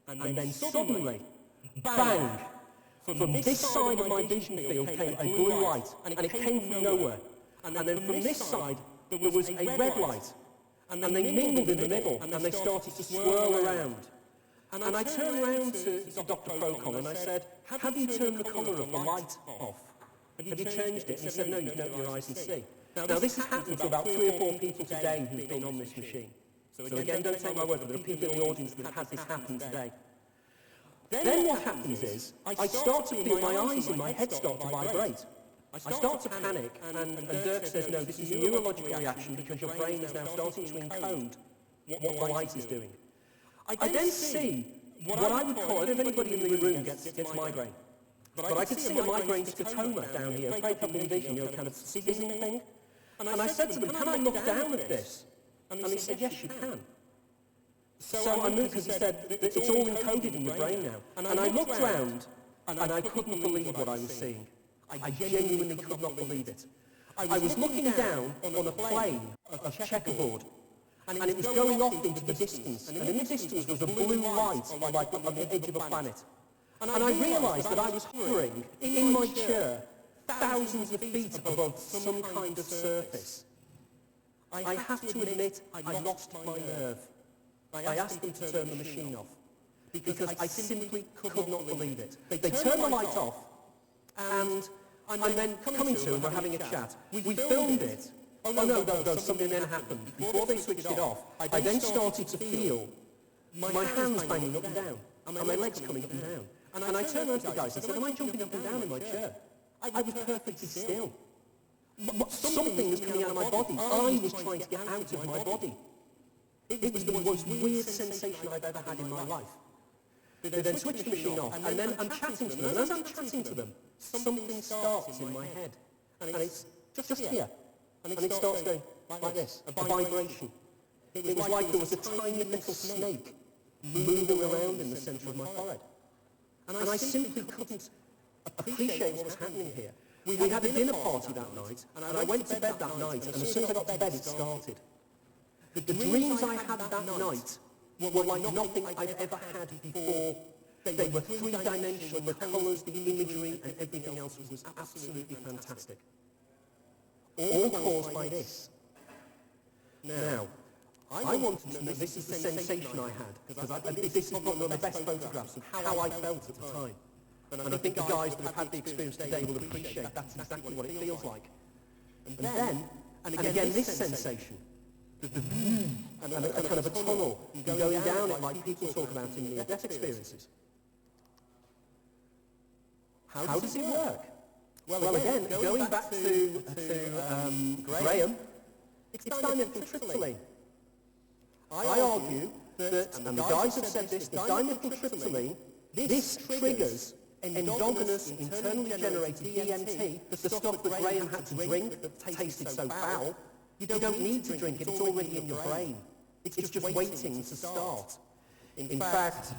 and then suddenly, bang! From this side of my vision field came a blue light, and it came from nowhere. And then from this side, there was a red light, and they mingled in the middle, and they started to swirl around. And I turned around to Dr. Krokel and I said, have you turned the colour of the light off? Have you changed it? And he said, no, you can open your eyes and see. Now this has happened to about 3 or 4 people today who've been on this machine. So again, don't take my word, but there are people in the audience that have had this happen today. Then what happens is, I start to feel my eyes in my head start to vibrate. I start to panic, and Dirk says, no, this is a neurological reaction because your brain is now starting to encode what the light is doing. I then see what I would call, I don't know if anybody in the room gets migraine, but I could see a migraine scotoma down here, break up in vision, kind of fizzing thing. And I said to them, can I look down at this? And he said, yes, you can. So I moved because he said, it's all encoded in the brain now. And I looked round, and I couldn't believe what I was seeing. I genuinely could not believe it. I was looking down on a plane of checkerboard, and it was going off into the distance, and in the distance was a blue light like on the edge of a planet. And I realised that I was hovering in my chair thousands of feet above some kind of surface. I have to admit, I lost my nerve. I asked them to turn the machine off, because I simply could not believe it. They turned the light off, and I'm then coming to, and we're having a chat. We filmed it. Oh no, something then happened. Before they switched it off, I then started to feel my hands banging up and down, and my legs coming up and down. And I turned around to the guys and said, am I jumping up and down in my chair? I was perfectly still. Something was coming out of my body. I was trying to get out of my body. It was the most weird sensation I've ever had in my life. They then switched the machine off, and then I'm chatting to them, and as I'm chatting to them, something starts in my head, and it's just here. And it starts going like this, a vibration. It was like there was a tiny little snake moving around in the centre of my forehead. And I simply couldn't appreciate what was happening here. We had a dinner party that night, and I went to bed that night, and as soon as I got to bed, it started. The dreams I had that night were like nothing I'd ever had before. They were three-dimensional, the colours, the imagery, and everything else was absolutely fantastic. All caused by this. Now, I wanted to know, this is the sensation I had, because this is one of the best photographs of how I felt at the time. And I think the guys that have had the experience today will appreciate that's exactly what it feels like. And then, and again, this sensation, and a kind of a tunnel, going down it like people talk about in near-death experiences. How does it work? Well, again, going back to Graham, It's dimethyltryptamine. I argue that, and the guys have said this, the dimethyltryptamine, this triggers endogenous, internally generated DMT, the stuff that Graham had to drink that tasted so foul. You don't need to drink it, it's already in your brain. It's just waiting to start. In fact,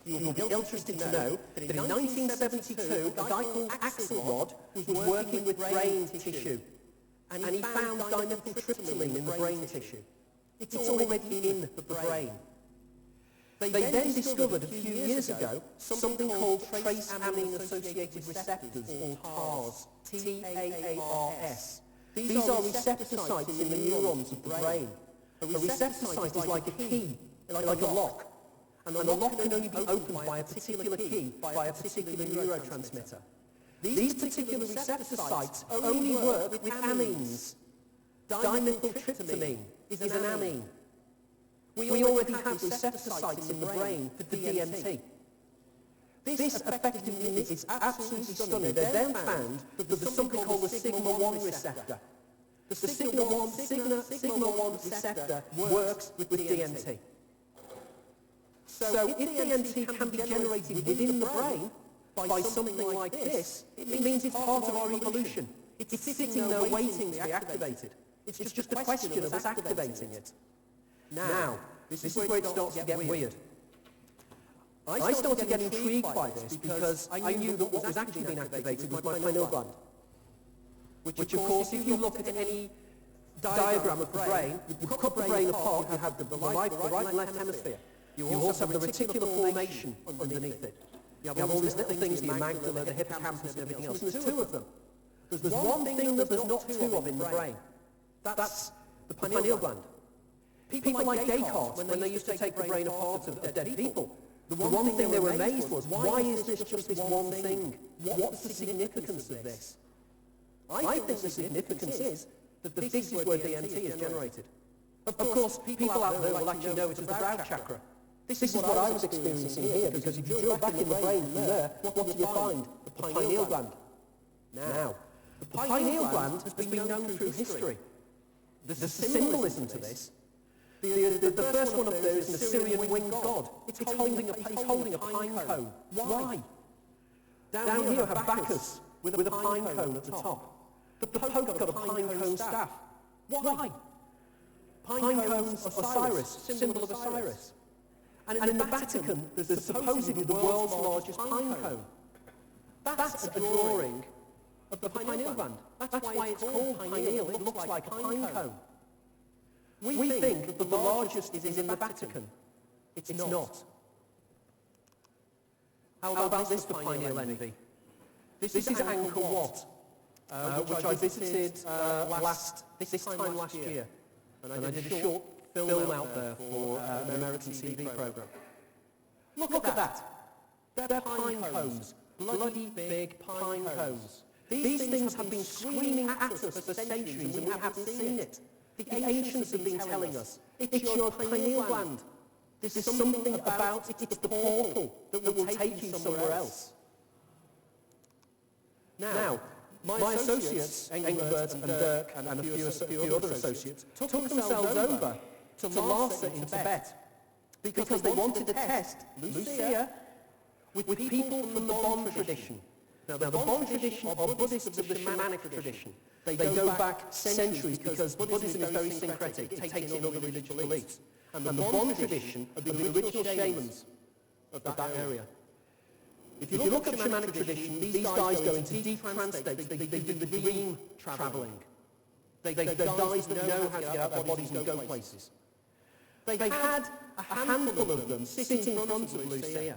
you'll be interested to know that in 1972, a guy called Axelrod was working with brain tissue, and he found dimethyltryptamine in the brain tissue. It's already in the brain. They then discovered a few years ago something called trace amine-associated receptors, or TARS, T-A-A-R-S. These are receptor sites in the neurons of the brain. A receptor site is like a key, like a lock. And the lock can only be opened by a particular key, by a particular neurotransmitter. These particular receptor sites only work with amines. Dimethyltryptamine is an amine. We already have receptor sites in the brain for the DMT. This effectively is absolutely stunning. They then found that there's something called the sigma-1 receptor. The sigma-1 receptor works with DMT. So if DMT can be generated within the brain by something like this, it means it's part of our evolution. It's sitting there waiting to be activated. It's just a question of us activating it. Now, this is where it starts to get weird. I started to get intrigued by this because I knew that what was actually being activated was my pineal gland. Which of course, if you look at any diagram of the brain, you cut the brain apart, you have the right and left hemisphere. You also have the reticular formation underneath it. You have all these little things, the amygdala, the hippocampus and everything else. And there's two of them. There's one thing that there's not two of in the brain. That's the pineal gland. People like Descartes, when they used to take the brain apart of dead people, the one thing they were amazed was, why is this just this one thing? What's the significance of this? I think the significance is that this is where DMT is generated. Of course, people out there will actually know it as the brow chakra. This is what I was experiencing here, because if you drill back in the brain from there, what do you find? The pineal gland. Now, the pineal gland has been known through history. There's a symbolism to this. The first one up there is an Assyrian winged god. It's holding a pine cone. Why? Down here you have Bacchus with a pine cone at the top. The Pope got a pine cone staff. Why? Pine cones, Osiris, symbol of Osiris. And in the Vatican, there's supposedly the world's largest pine cone. That's a drawing of the pineal gland. That's why it's called pineal. It looks like a pine cone. We think that the largest is in the Vatican. It's not. How about this for pineal envy? This is Angkor Wat, which I visited this time last year. And I did a short film out there for an American TV program. Look at that. They're pine cones. Bloody big pine cones. These things have been screaming at us for centuries and we haven't seen it. The ancients have been telling us, it's your pineal gland. There's something about it, it's the portal that will take you somewhere else. Now, my associates, Engelbert and Dirk and a few other associates, took themselves over to Lhasa in Tibet because they wanted to test Lucia with people from the Bon tradition. Now, the Bon tradition are Buddhists of the shamanic tradition. They go back centuries because Buddhism is very syncretic. It takes in other religious beliefs. And the Bon tradition are the original shamans of that area. If you look at shamanic tradition, these guys go into deep trance states. They do the dream traveling. They're guys that know how to get out of their bodies and go places. They had a handful of them sitting in front of Lucia.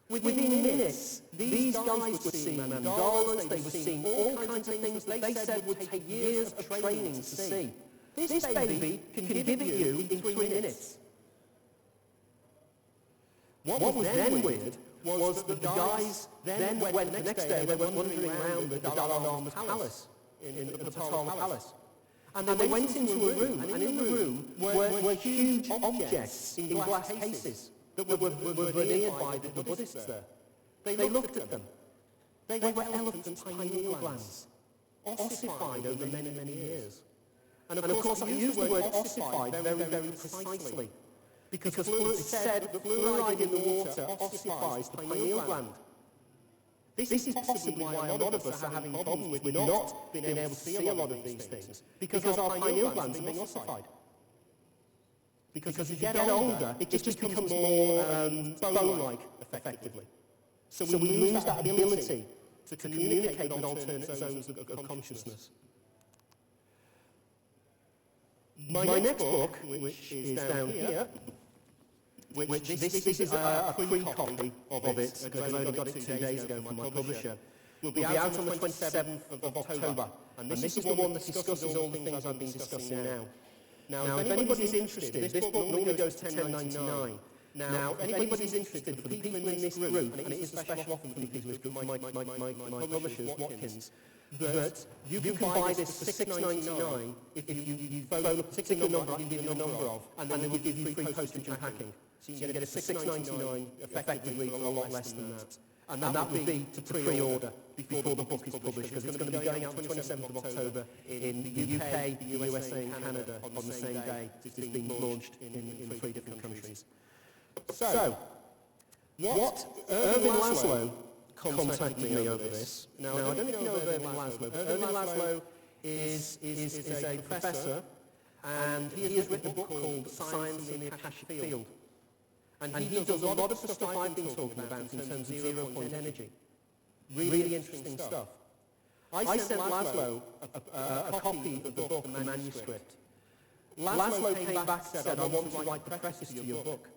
Within minutes, these guys were seeing mandalas, they were seeing all kinds of things that they said would take years of training to see. This baby can give it you in 3 minutes. What was then weird was that the guys then went, the next day, they went wandering around the Dalai Lama's palace, in the Potala Palace. And they went into a room, and in the room were huge objects in glass cases that were veneered by the Buddhists there. They looked at them. They were elephants' pineal glands, ossified over many, many years. And of course I use the word ossified very, very precisely, because it's said that fluoride in the water ossifies the pineal gland. This is possibly why a lot of us are having problems with not being able to see a lot of these things, because our pineal glands are being ossified. Because as you get older, it just becomes more bone-like, effectively. So we lose that ability to communicate with alternate zones of consciousness. My next book, which is down here, which this is a pre-copy of it, because I only got it 2 days ago from my publisher, will be out on the 27th of October. And this is the one that discusses all the things I've been discussing now. Now, if anybody's interested, this book normally goes $10.99. Now, if anybody's interested, for the people in this group, and it is a special offer for the people in this group, my publishers, Watkins, that you can buy this for $6.99 if you phone a particular number I can give you a number of, and then they will give you free postage and packing. So you're going to get a $6.99 effectively for a lot less than that. And that would be to pre-order before the book is published, because it's going to be going out on the 27th of October in the UK, the USA and Canada on the same day. It's being launched in 3 different countries. So, what Ervin Laszlo contacted me over this. Now, I don't know if you know Ervin Laszlo, but Ervin Laszlo is a professor, and he has written a book called Science in the Akashic Field. And he does a lot of stuff that I've been talking about in terms of zero-point energy. Really interesting stuff. I sent Laszlo a copy of the book, the manuscript. Laszlo came back and said, I want to write the preface to your book.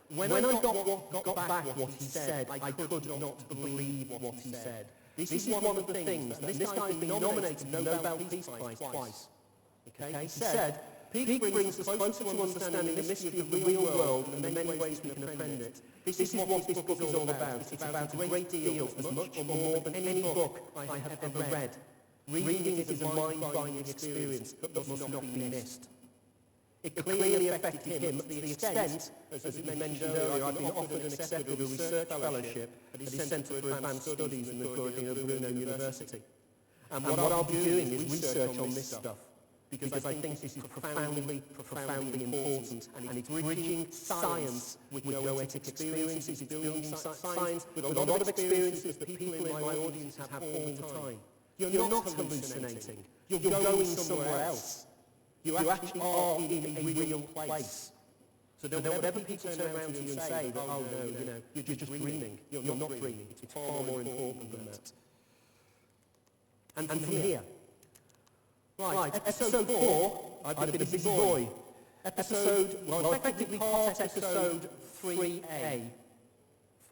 When I got back what he said, I could not believe what he said. This is one of the things, and this guy's been nominated for the Nobel Peace Prize twice. Okay? He said, Peake brings us closer to understanding the mystery of the real world and the many ways we can apprehend it. This is what this book is all about. It's about a great deal, as much or more than any book I have ever read. Reading it is a mind-binding experience that must not be missed. It clearly affected him to the extent, as we mentioned earlier, I've been offered and accepted a research fellowship at his Centre for Advanced Studies in the Bruno University. And what I'll be doing is research on this stuff, because I think this is profoundly important, and it's bridging science with noetic experiences. It's building science with a lot of experiences that people in my audience have all the time. You're not hallucinating. You're going somewhere else. You actually are in a real place. So whatever people turn around to you and say that, oh no, you're just dreaming. You're not dreaming. It's far more important than that. And from here. Right, episode 4, I've been a busy boy. Effectively part episode 3A.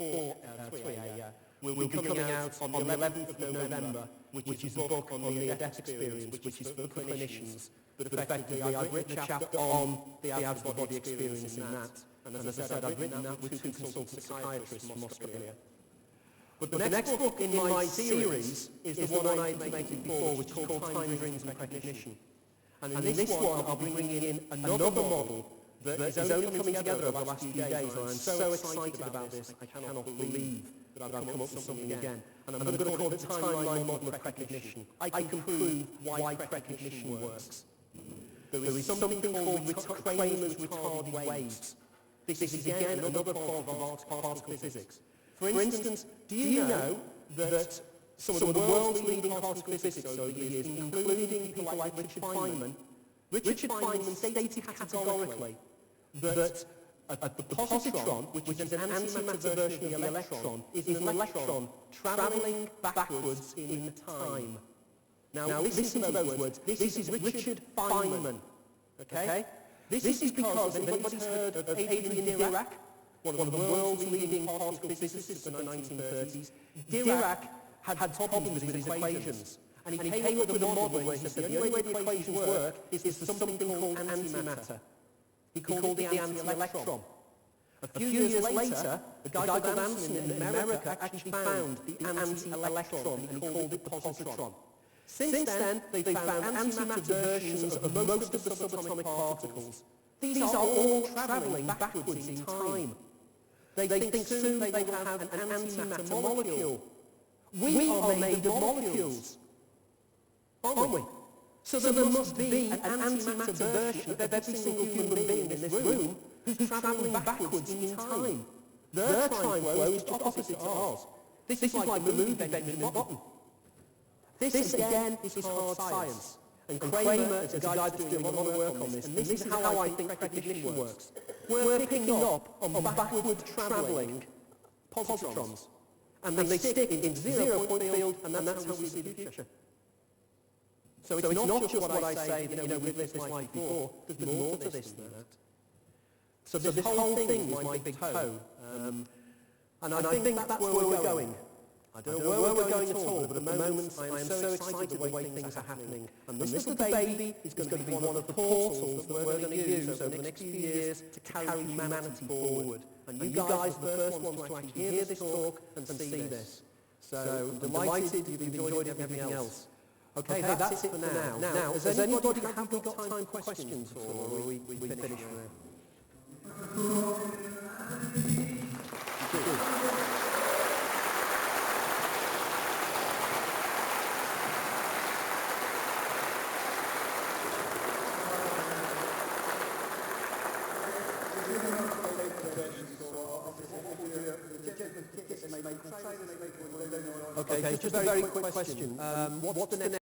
3A, yeah. Will be coming out on the 11th of November, which is a book on the near-death experience, which is for clinicians. But effectively, I've written a chapter on the out-of-body experience in that. And as I said, I've written that with 2 consultant psychiatrists from Australia. But the next book in my series is the one I intimated before, which is called Time, Dreams and Recognition. And in this one, I'll be bringing in another model that is only coming together over the last few days, and I'm so excited about this, I cannot believe that I've come up with something again. And I'm going to call it the timeline model of precognition. I can prove why precognition works. There is something called Kramer's retarded waves. This is again another form of particle physics. For instance, do you know that some of the world's leading particle physicists over the years, including people like Richard Feynman stated categorically that the positron, which is an antimatter version of the electron, is an electron travelling backwards in time. Now listen to those words. This is Richard Feynman. Okay? This is because, if anybody's heard of Adrian Dirac, one of the world's leading particle physicists of the 1930s, Dirac had problems with his equations. And he came up with a model where he said the only way the equations work is for something called antimatter. He called it the anti-electron. A few years later, a guy called Anderson in America actually found the anti-electron, and he called it the positron. Since then, they've found antimatter versions of most of the subatomic particles. These are all travelling backwards in time. They think soon they will have an antimatter molecule. We are made of molecules, aren't we? So there must be an antimatter version of every single human being in this room who's travelling backwards in time. Their time flow is just opposite to ours. This is like the movie Benjamin Button. This again is hard science. And Kramer is a guy that's doing a lot of work on this, and this is how I think precognition works. We're picking up on backward travelling positrons, and they stick in zero-point field, and that's how we see the future. So it's not just what I say, we've lived this life before, there's more to this than that. So this whole thing is my big toe, and I think that's where we're going. I don't know where we're going at all, but at the moment I am so excited the way things are happening. And this little baby is going to be one of the portals that we're going to use over the next few years to carry humanity forward. And you guys are the first ones to actually hear this talk and see this. So I'm delighted you've enjoyed everything else. Okay, that's it for now. Now, has anybody got time for questions, or are we finished now? Okay, just a very quick question. What's the next